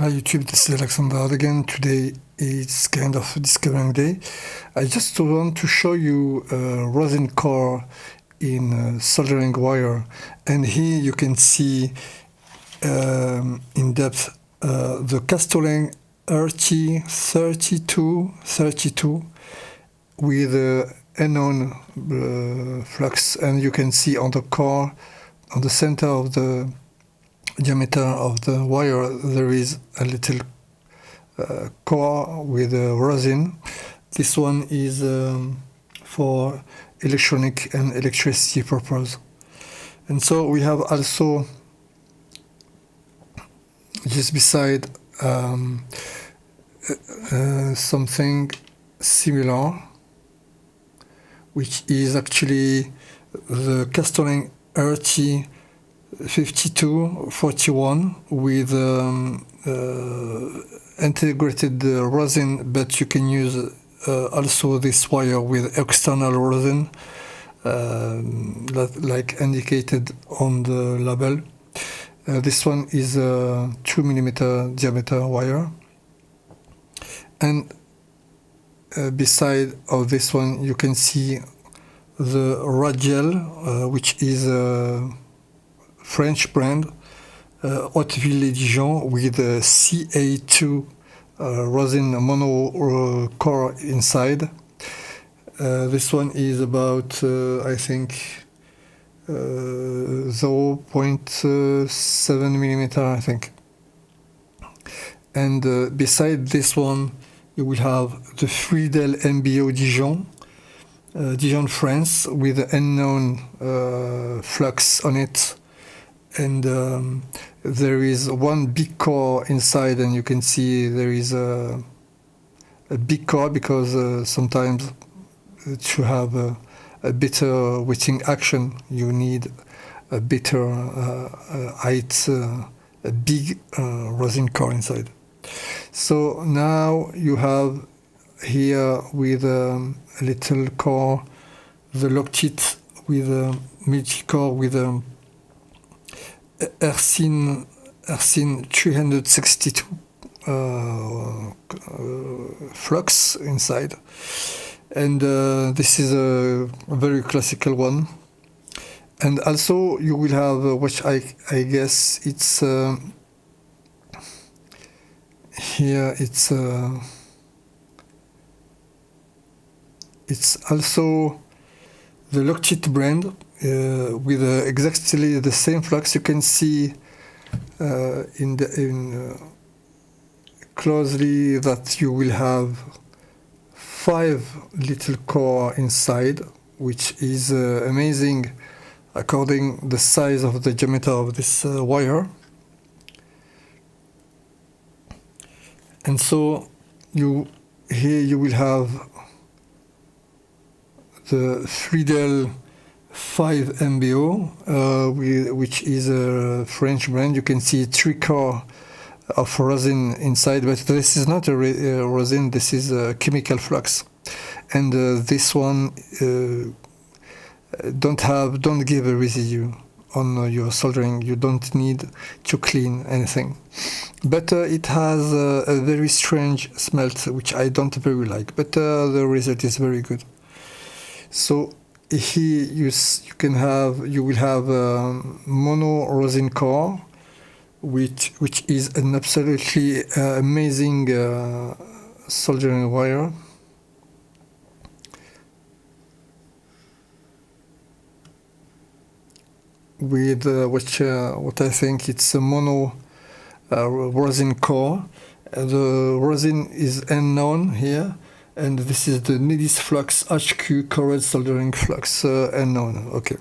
Hi YouTube, this is Alexander again. Today is kind of a discovering day. I just want to show you a rosin core in soldering wire, and here you can see in depth the Soldering RT32 with unknown flux, and you can see on the core, on the center of the diameter of the wire, there is a little core with rosin. This one is for electronic and electricity purpose. And so we have also just beside something similar, which is actually the Soldering RT5241 with integrated rosin, but you can use also this wire with external rosin, like indicated on the label. This one is a 2mm diameter wire, and beside of this one you can see the Radial, which is a French brand, Hauteville-les-Dijon, with a CA2 rosin mono core inside. This one is about I think 0.7mm, I think. And beside this one you will have the Friedel MBO Dijon, Dijon, France, with unknown flux on it. And there is one big core inside, and you can see there is a big core because sometimes to have a better wetting action you need a better height, a big rosin core inside. So now you have here with a little core the lock teeth with a multi-core with a rosin 362 flux inside, and this is a very classical one. And also you will have which I guess it's here it's also the Lockheed brand with exactly the same flux. You can see closely that you will have 5 little core inside, which is amazing according the size of the diameter of this wire. And so here you will have the Friedel 5 MBO, which is a French brand. You can see 3 core of rosin inside, but this is not a rosin, this is a chemical flux. And this one don't give a residue on your soldering. You don't need to clean anything, but it has a very strange smell, which I don't very like, but the result is very good. So here you will have a mono rosin core, which is an absolutely amazing soldering wire. With what I think it's a mono rosin core. The rosin is unknown here, and this is the Nidis Flux HQ Cored Soldering Flux unknown. Okay,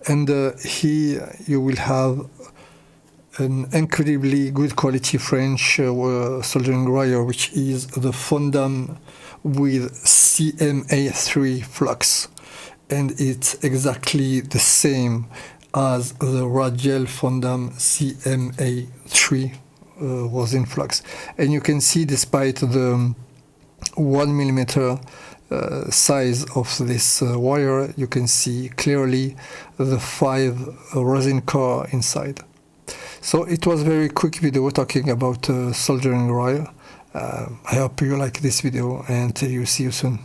and here you will have an incredibly good quality French soldering wire, which is the Fondam with CMA3 flux, and it's exactly the same as the Radial Fondam CMA3 rosin flux. And you can see, despite the 1mm size of this wire, you can see clearly the 5 rosin core inside. So it was a very quick video talking about soldering wire. I hope you like this video, and see you soon.